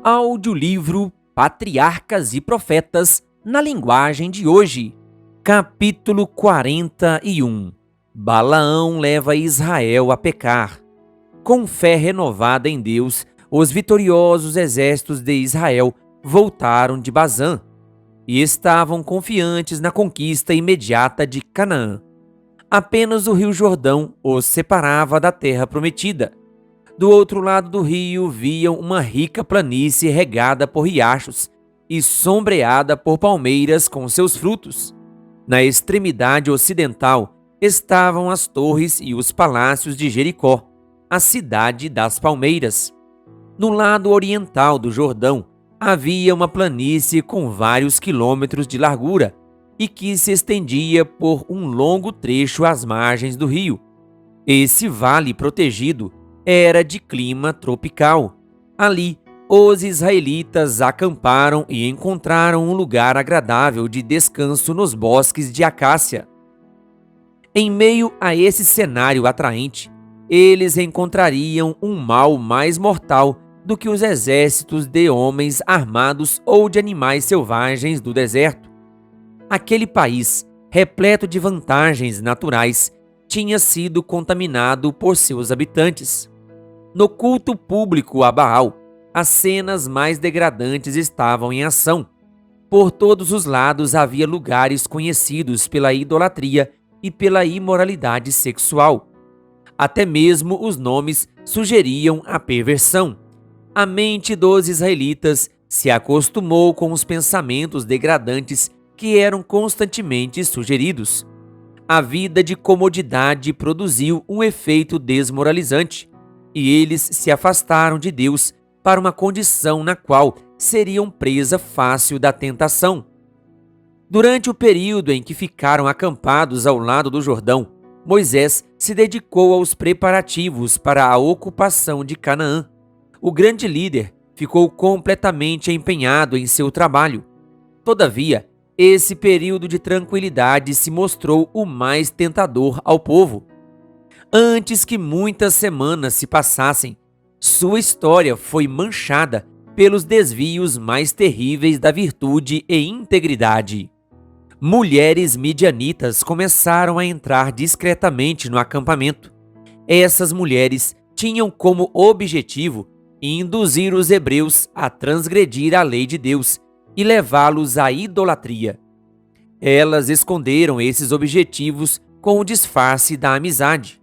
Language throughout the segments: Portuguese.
Audiolivro Patriarcas e Profetas na linguagem de hoje. Capítulo 41. Balaão leva Israel a pecar. Com fé renovada em Deus, os vitoriosos exércitos de Israel voltaram de Bazã e estavam confiantes na conquista imediata de Canaã. Apenas o rio Jordão os separava da terra prometida. Do outro lado do rio viam uma rica planície regada por riachos e sombreada por palmeiras com seus frutos. Na extremidade ocidental estavam as torres e os palácios de Jericó, a cidade das palmeiras. No lado oriental do Jordão havia uma planície com vários quilômetros de largura e que se estendia por um longo trecho às margens do rio. Esse vale protegido era de clima tropical. Ali, os israelitas acamparam e encontraram um lugar agradável de descanso nos bosques de acácia. Em meio a esse cenário atraente, eles encontrariam um mal mais mortal do que os exércitos de homens armados ou de animais selvagens do deserto. Aquele país, repleto de vantagens naturais, tinha sido contaminado por seus habitantes. No culto público a Baal, as cenas mais degradantes estavam em ação. Por todos os lados havia lugares conhecidos pela idolatria e pela imoralidade sexual. Até mesmo os nomes sugeriam a perversão. A mente dos israelitas se acostumou com os pensamentos degradantes que eram constantemente sugeridos. A vida de comodidade produziu um efeito desmoralizante, e eles se afastaram de Deus para uma condição na qual seriam presa fácil da tentação. Durante o período em que ficaram acampados ao lado do Jordão, Moisés se dedicou aos preparativos para a ocupação de Canaã. O grande líder ficou completamente empenhado em seu trabalho. Todavia, esse período de tranquilidade se mostrou o mais tentador ao povo. Antes que muitas semanas se passassem, sua história foi manchada pelos desvios mais terríveis da virtude e integridade. Mulheres midianitas começaram a entrar discretamente no acampamento. Essas mulheres tinham como objetivo induzir os hebreus a transgredir a lei de Deus e levá-los à idolatria. Elas esconderam esses objetivos com o disfarce da amizade.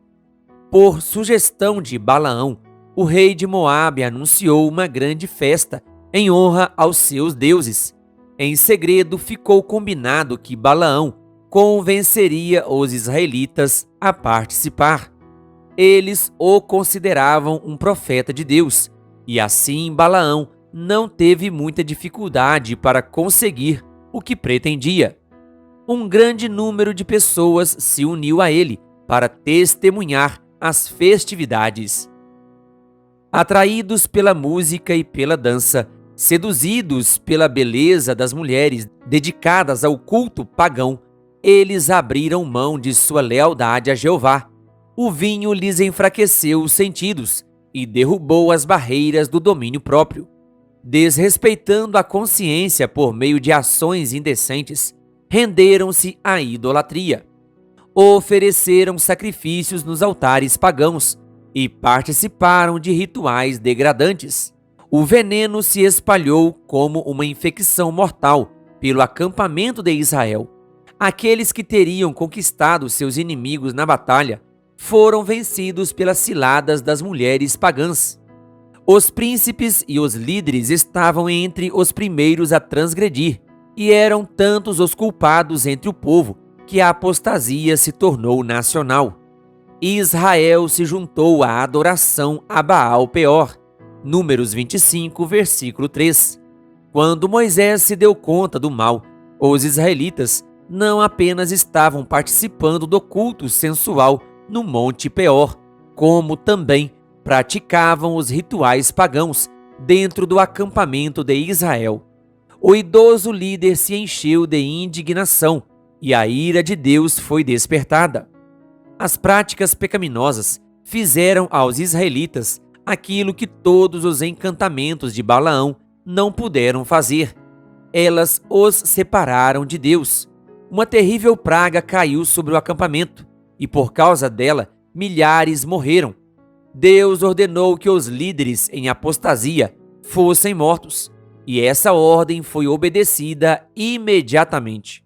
Por sugestão de Balaão, o rei de Moabe anunciou uma grande festa em honra aos seus deuses. Em segredo, ficou combinado que Balaão convenceria os israelitas a participar. Eles o consideravam um profeta de Deus, e assim Balaão não teve muita dificuldade para conseguir o que pretendia. Um grande número de pessoas se uniu a ele para testemunhar as festividades. Atraídos pela música e pela dança, seduzidos pela beleza das mulheres dedicadas ao culto pagão, eles abriram mão de sua lealdade a Jeová. O vinho lhes enfraqueceu os sentidos e derrubou as barreiras do domínio próprio. Desrespeitando a consciência por meio de ações indecentes, renderam-se à idolatria. Ofereceram sacrifícios nos altares pagãos e participaram de rituais degradantes. O veneno se espalhou como uma infecção mortal pelo acampamento de Israel. Aqueles que teriam conquistado seus inimigos na batalha foram vencidos pelas ciladas das mulheres pagãs. Os príncipes e os líderes estavam entre os primeiros a transgredir, e eram tantos os culpados entre o povo que a apostasia se tornou nacional. Israel se juntou à adoração a Baal-Peor. Números 25, versículo 3. Quando Moisés se deu conta do mal, os israelitas não apenas estavam participando do culto sensual no Monte Peor, como também praticavam os rituais pagãos dentro do acampamento de Israel. O idoso líder se encheu de indignação e a ira de Deus foi despertada. As práticas pecaminosas fizeram aos israelitas aquilo que todos os encantamentos de Balaão não puderam fazer. Elas os separaram de Deus. Uma terrível praga caiu sobre o acampamento, e por causa dela, milhares morreram. Deus ordenou que os líderes em apostasia fossem mortos, e essa ordem foi obedecida imediatamente.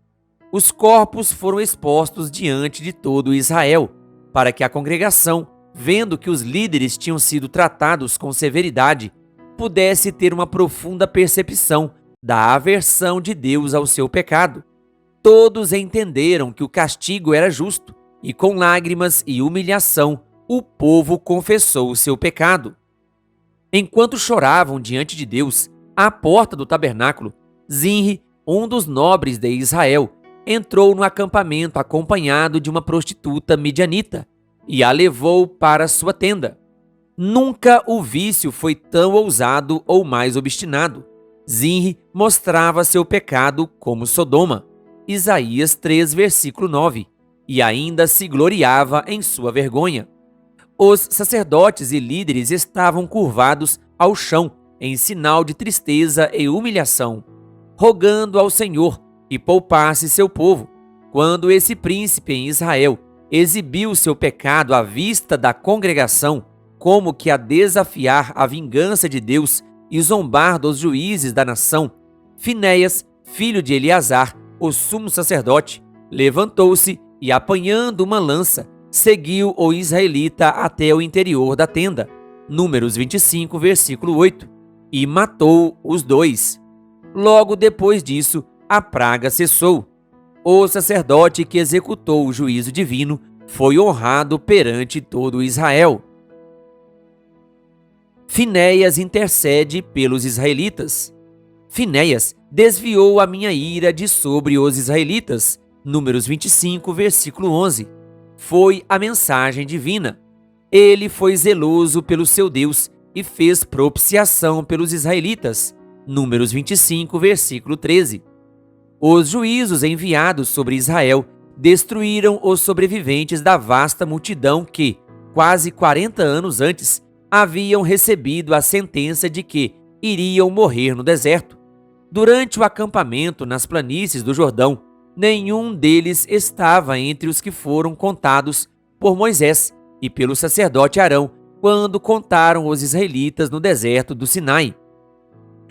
Os corpos foram expostos diante de todo Israel, para que a congregação, vendo que os líderes tinham sido tratados com severidade, pudesse ter uma profunda percepção da aversão de Deus ao seu pecado. Todos entenderam que o castigo era justo, e com lágrimas e humilhação, o povo confessou o seu pecado. Enquanto choravam diante de Deus, à porta do tabernáculo, Zinri, um dos nobres de Israel, entrou no acampamento acompanhado de uma prostituta midianita e a levou para sua tenda. Nunca o vício foi tão ousado ou mais obstinado. Zinri mostrava seu pecado como Sodoma, Isaías 3, versículo 9, e ainda se gloriava em sua vergonha. Os sacerdotes e líderes estavam curvados ao chão em sinal de tristeza e humilhação, rogando ao Senhor que poupasse seu povo, quando esse príncipe em Israel exibiu seu pecado à vista da congregação, como que a desafiar a vingança de Deus e zombar dos juízes da nação. Finéias, filho de Eleazar, o sumo sacerdote, levantou-se e, apanhando uma lança, seguiu o israelita até o interior da tenda, Números 25, versículo 8, e matou os dois. Logo depois disso, a praga cessou. O sacerdote que executou o juízo divino foi honrado perante todo Israel. Finéias intercede pelos israelitas. Finéias desviou a minha ira de sobre os israelitas. Números 25, versículo 11. Foi a mensagem divina. Ele foi zeloso pelo seu Deus e fez propiciação pelos israelitas. Números 25, versículo 13. Os juízos enviados sobre Israel destruíram os sobreviventes da vasta multidão que, quase 40 anos antes, haviam recebido a sentença de que iriam morrer no deserto. Durante o acampamento nas planícies do Jordão, nenhum deles estava entre os que foram contados por Moisés e pelo sacerdote Arão quando contaram os israelitas no deserto do Sinai.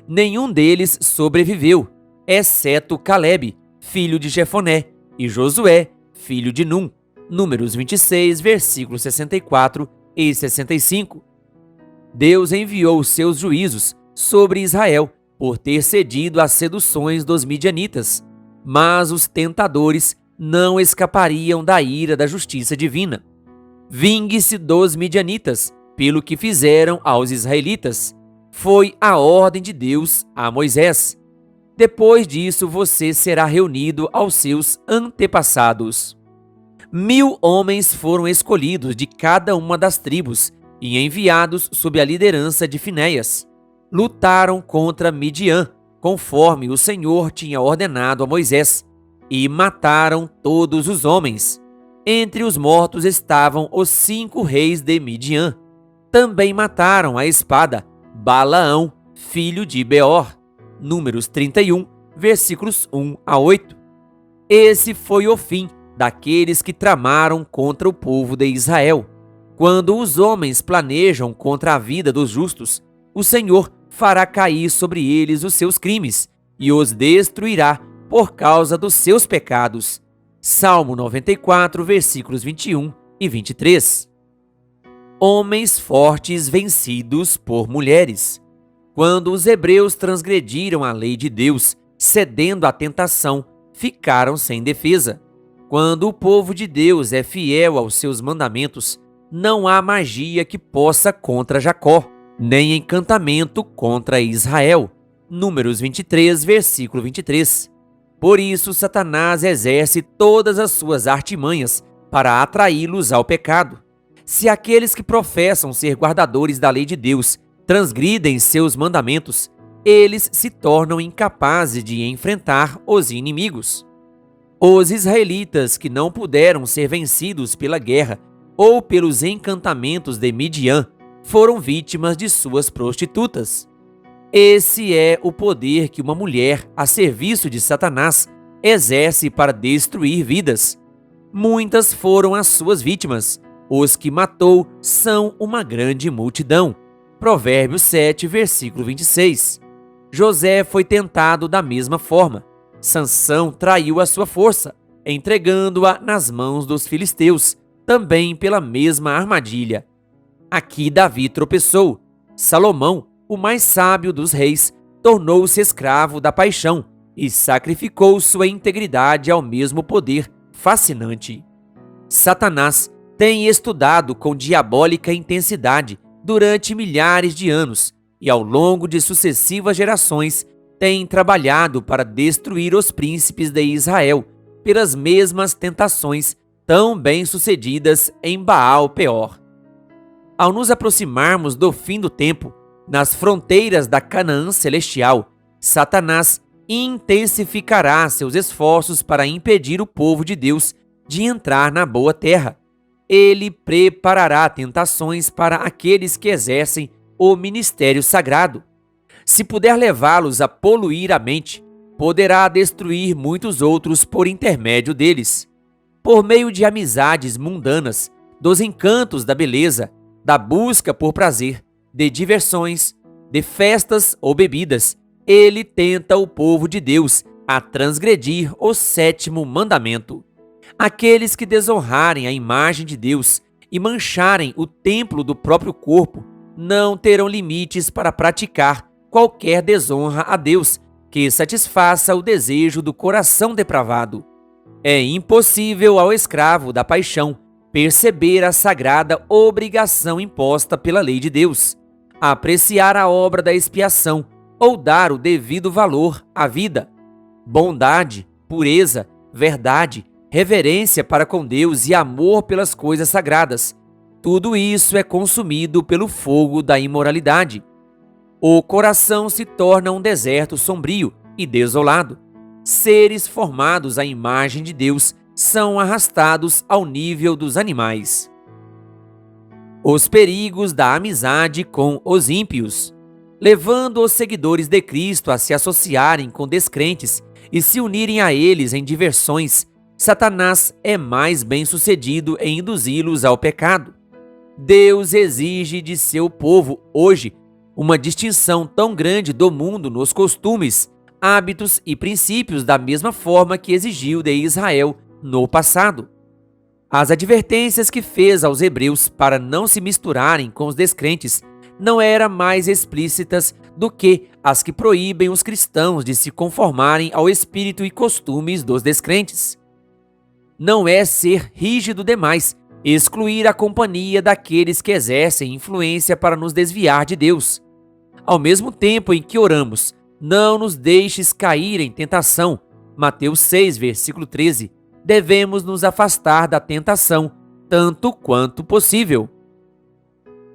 Nenhum deles sobreviveu, exceto Calebe, filho de Jefoné, e Josué, filho de Num. Números 26, versículos 64 e 65. Deus enviou seus juízos sobre Israel por ter cedido às seduções dos midianitas, mas os tentadores não escapariam da ira da justiça divina. Vingue-se dos midianitas pelo que fizeram aos israelitas. Foi a ordem de Deus a Moisés. Depois disso, você será reunido aos seus antepassados. 1000 homens foram escolhidos de cada uma das tribos e enviados sob a liderança de Finéias. Lutaram contra Midian, conforme o Senhor tinha ordenado a Moisés, e mataram todos os homens. Entre os mortos estavam os 5 reis de Midian. Também mataram à espada Balaão, filho de Beor. Números 31, versículos 1 a 8. Esse foi o fim daqueles que tramaram contra o povo de Israel. Quando os homens planejam contra a vida dos justos, o Senhor fará cair sobre eles os seus crimes e os destruirá por causa dos seus pecados. Salmo 94, versículos 21 e 23. Homens fortes vencidos por mulheres. Quando os hebreus transgrediram a lei de Deus, cedendo à tentação, ficaram sem defesa. Quando o povo de Deus é fiel aos seus mandamentos, não há magia que possa contra Jacó, nem encantamento contra Israel. Números 23, versículo 23. Por isso, Satanás exerce todas as suas artimanhas para atraí-los ao pecado. Se aqueles que professam ser guardadores da lei de Deus transgridem seus mandamentos, eles se tornam incapazes de enfrentar os inimigos. Os israelitas que não puderam ser vencidos pela guerra ou pelos encantamentos de Midian foram vítimas de suas prostitutas. Esse é o poder que uma mulher a serviço de Satanás exerce para destruir vidas. Muitas foram as suas vítimas. Os que matou são uma grande multidão. Provérbios 7, versículo 26. José foi tentado da mesma forma. Sansão traiu a sua força, entregando-a nas mãos dos filisteus, também pela mesma armadilha. Aqui Davi tropeçou. Salomão, o mais sábio dos reis, tornou-se escravo da paixão e sacrificou sua integridade ao mesmo poder fascinante. Satanás tem estudado com diabólica intensidade durante milhares de anos e, ao longo de sucessivas gerações, tem trabalhado para destruir os príncipes de Israel pelas mesmas tentações tão bem-sucedidas em Baal-Peor. Ao nos aproximarmos do fim do tempo, nas fronteiras da Canaã celestial, Satanás intensificará seus esforços para impedir o povo de Deus de entrar na boa terra. Ele preparará tentações para aqueles que exercem o ministério sagrado. Se puder levá-los a poluir a mente, poderá destruir muitos outros por intermédio deles. Por meio de amizades mundanas, dos encantos da beleza, da busca por prazer, de diversões, de festas ou bebidas, ele tenta o povo de Deus a transgredir o sétimo mandamento. Aqueles que desonrarem a imagem de Deus e mancharem o templo do próprio corpo não terão limites para praticar qualquer desonra a Deus que satisfaça o desejo do coração depravado. É impossível ao escravo da paixão perceber a sagrada obrigação imposta pela lei de Deus, apreciar a obra da expiação ou dar o devido valor à vida. Bondade, pureza, verdade, reverência para com Deus e amor pelas coisas sagradas. Tudo isso é consumido pelo fogo da imoralidade. O coração se torna um deserto sombrio e desolado. Seres formados à imagem de Deus são arrastados ao nível dos animais. Os perigos da amizade com os ímpios. Levando os seguidores de Cristo a se associarem com descrentes e se unirem a eles em diversões, Satanás é mais bem-sucedido em induzi-los ao pecado. Deus exige de seu povo hoje uma distinção tão grande do mundo nos costumes, hábitos e princípios da mesma forma que exigiu de Israel no passado. As advertências que fez aos hebreus para não se misturarem com os descrentes não eram mais explícitas do que as que proíbem os cristãos de se conformarem ao espírito e costumes dos descrentes. Não é ser rígido demais excluir a companhia daqueles que exercem influência para nos desviar de Deus. Ao mesmo tempo em que oramos, não nos deixes cair em tentação. Mateus 6, versículo 13. Devemos nos afastar da tentação, tanto quanto possível.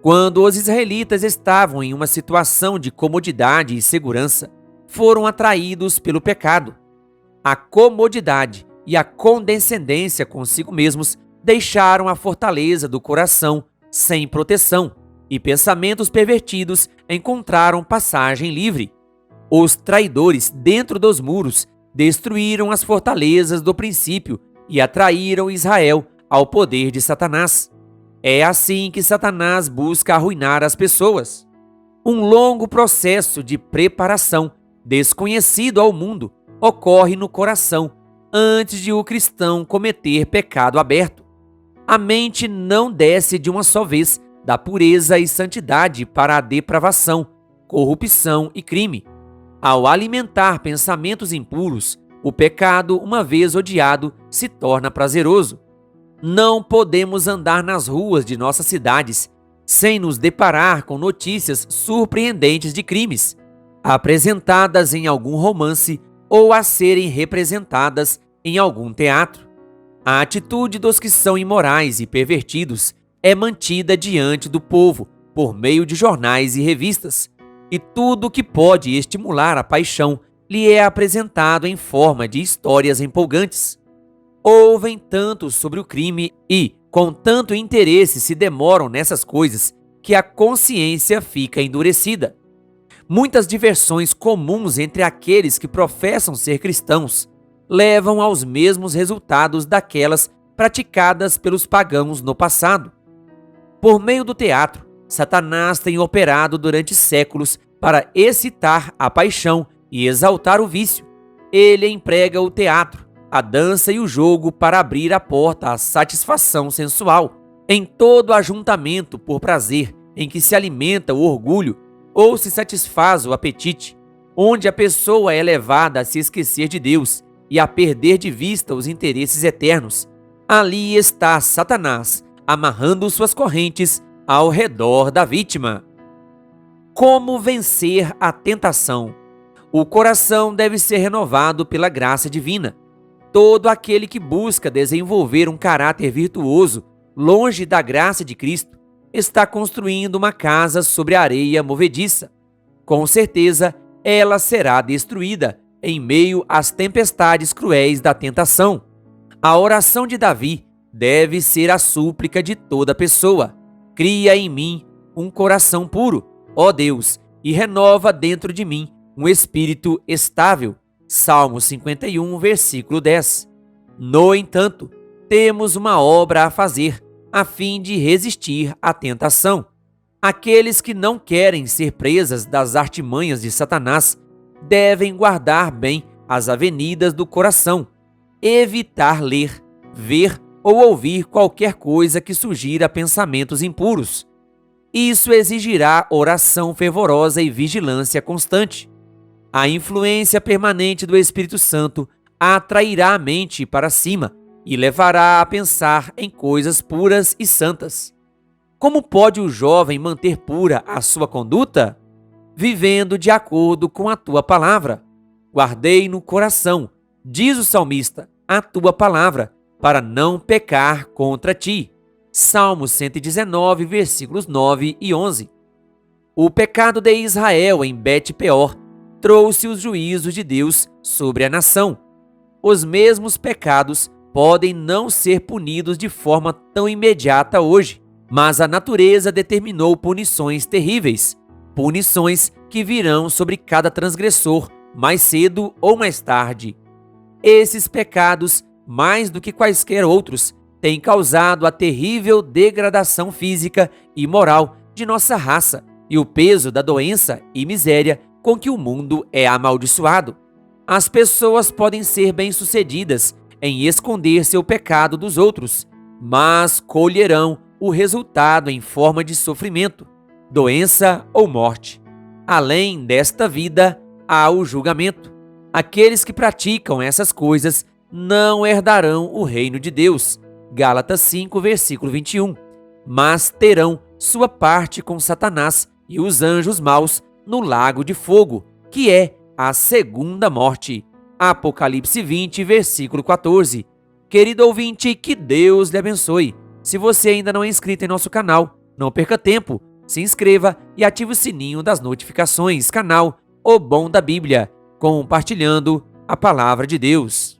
Quando os israelitas estavam em uma situação de comodidade e segurança, foram atraídos pelo pecado. A comodidade e a condescendência consigo mesmos deixaram a fortaleza do coração sem proteção, e pensamentos pervertidos encontraram passagem livre. Os traidores dentro dos muros destruíram as fortalezas do princípio e atraíram Israel ao poder de Satanás. É assim que Satanás busca arruinar as pessoas. Um longo processo de preparação, desconhecido ao mundo, ocorre no coração antes de o cristão cometer pecado aberto. A mente não desce de uma só vez da pureza e santidade para a depravação, corrupção e crime. Ao alimentar pensamentos impuros, o pecado, uma vez odiado, se torna prazeroso. Não podemos andar nas ruas de nossas cidades sem nos deparar com notícias surpreendentes de crimes, apresentadas em algum romance ou a serem representadas em algum teatro. A atitude dos que são imorais e pervertidos é mantida diante do povo por meio de jornais e revistas, e tudo que pode estimular a paixão lhe é apresentado em forma de histórias empolgantes. Ouvem tanto sobre o crime e, com tanto interesse, se demoram nessas coisas que a consciência fica endurecida. Muitas diversões comuns entre aqueles que professam ser cristãos levam aos mesmos resultados daquelas praticadas pelos pagãos no passado. Por meio do teatro, Satanás tem operado durante séculos para excitar a paixão e exaltar o vício. Ele emprega o teatro, a dança e o jogo para abrir a porta à satisfação sensual. Em todo ajuntamento por prazer em que se alimenta o orgulho ou se satisfaz o apetite, onde a pessoa é levada a se esquecer de Deus e a perder de vista os interesses eternos, ali está Satanás amarrando suas correntes ao redor da vítima. Como vencer a tentação? O coração deve ser renovado pela graça divina. Todo aquele que busca desenvolver um caráter virtuoso longe da graça de Cristo está construindo uma casa sobre areia movediça. Com certeza, ela será destruída em meio às tempestades cruéis da tentação. A oração de Davi deve ser a súplica de toda pessoa. Cria em mim um coração puro, ó Deus, e renova dentro de mim um espírito estável. Salmo 51, versículo 10. No entanto, temos uma obra a fazer, a fim de resistir à tentação. Aqueles que não querem ser presas das artimanhas de Satanás devem guardar bem as avenidas do coração, evitar ler, ver ou ouvir qualquer coisa que sugira pensamentos impuros. Isso exigirá oração fervorosa e vigilância constante. A influência permanente do Espírito Santo atrairá a mente para cima e levará a pensar em coisas puras e santas. Como pode o jovem manter pura a sua conduta? Vivendo de acordo com a tua palavra. Guardei no coração, diz o salmista, a tua palavra, para não pecar contra ti. Salmo 119, versículos 9 e 11. O pecado de Israel em Bet-peor trouxe os juízos de Deus sobre a nação. Os mesmos pecados podem não ser punidos de forma tão imediata hoje, mas a natureza determinou punições terríveis, punições que virão sobre cada transgressor mais cedo ou mais tarde. Esses pecados, mais do que quaisquer outros, têm causado a terrível degradação física e moral de nossa raça e o peso da doença e miséria com que o mundo é amaldiçoado. As pessoas podem ser bem-sucedidas em esconder seu pecado dos outros, mas colherão o resultado em forma de sofrimento, doença ou morte. Além desta vida, há o julgamento. Aqueles que praticam essas coisas não herdarão o reino de Deus. Gálatas 5, versículo 21. Mas terão sua parte com Satanás e os anjos maus no lago de fogo, que é a segunda morte. Apocalipse 20, versículo 14. Querido ouvinte, que Deus lhe abençoe. Se você ainda não é inscrito em nosso canal, não perca tempo, se inscreva e ative o sininho das notificações. Canal O Bom da Bíblia, compartilhando a Palavra de Deus.